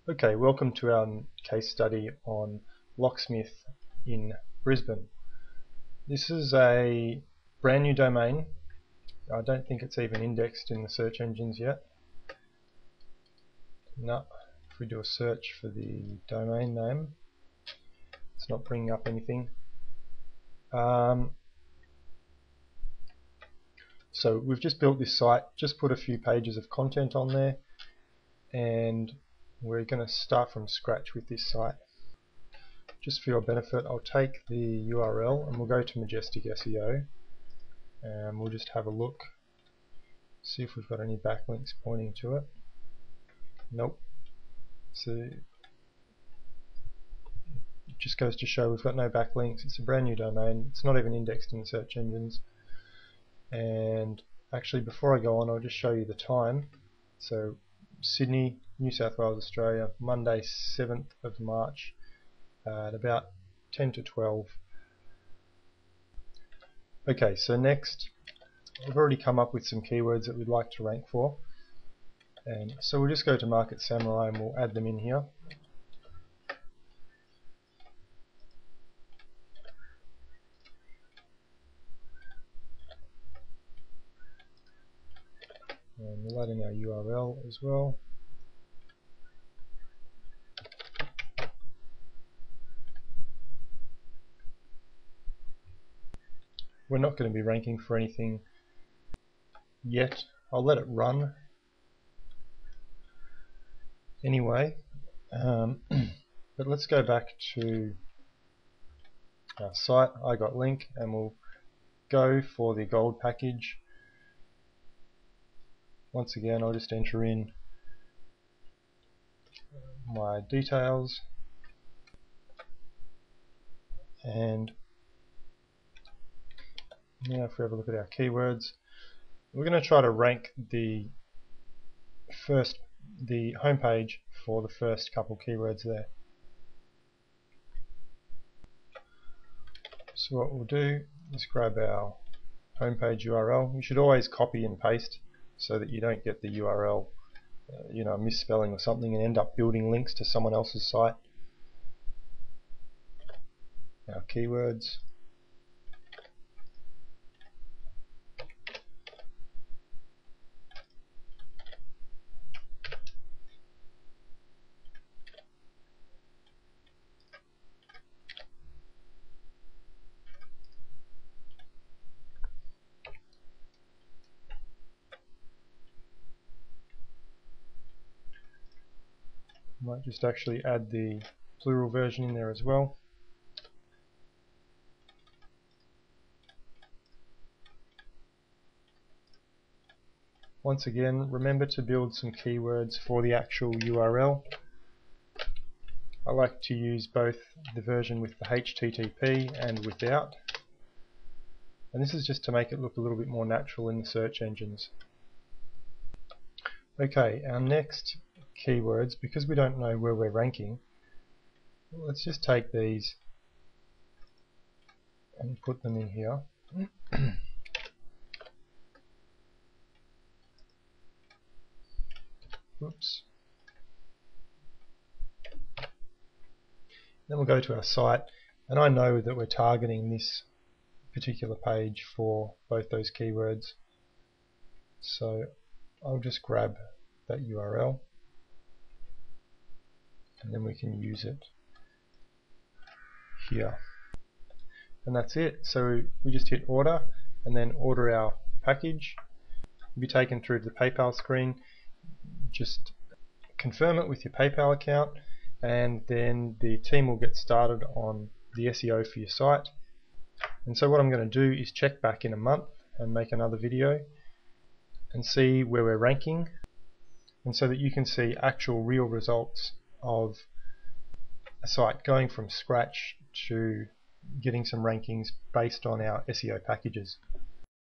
Okay, welcome to our case study on Locksmith in Brisbane. This is a brand new domain. I don't think it's even indexed in the search engines yet. No, if we do a search for the domain name, it's not bringing up anything. So we've just built this site, just put a few pages of content on there, and we're going to start from scratch with this site. Just for your benefit, I'll take the URL and we'll go to Majestic SEO and we'll just have a look, see if we've got any backlinks pointing to it. Nope. So it just goes to show we've got no backlinks. It's a brand new domain. It's not even indexed in the search engines. And actually, before I go on, I'll just show you the time. So Sydney, New South Wales, Australia, Monday 7th of March at about 10 to 12. Okay, so next, we've already come up with some keywords that we'd like to rank for. And so we'll just go to Market Samurai and we'll add them in here. And we'll add in our URL as well. We're not going to be ranking for anything yet. I'll let it run anyway. But let's go back to our site. I got link, and we'll go for the gold package. Once again, I'll just enter in my details, and now if we have a look at our keywords, we're going to try to rank the home page for the first couple keywords there. So what we'll do is grab our homepage URL. You should always copy and paste so that you don't get the URL misspelling or something and end up building links to someone else's site. Our keywords. Might just actually add the plural version in there as well. Once again, remember to build some keywords for the actual URL. I like to use both the version with the HTTP and without. And this is just to make it look a little bit more natural in the search engines. Okay, our next keywords, because we don't know where we're ranking, let's just take these and put them in here. Oops. Then we'll go to our site, and I know that we're targeting this particular page for both those keywords, so I'll just grab that URL and then we can use it here, and that's it. So we just hit order and then order our package. You'll be taken through to the PayPal screen. Just confirm it with your PayPal account, and then the team will get started on the SEO for your site. And so what I'm going to do is check back in a month and make another video and see where we're ranking, and so that you can see actual real results of a site going from scratch to getting some rankings based on our SEO packages.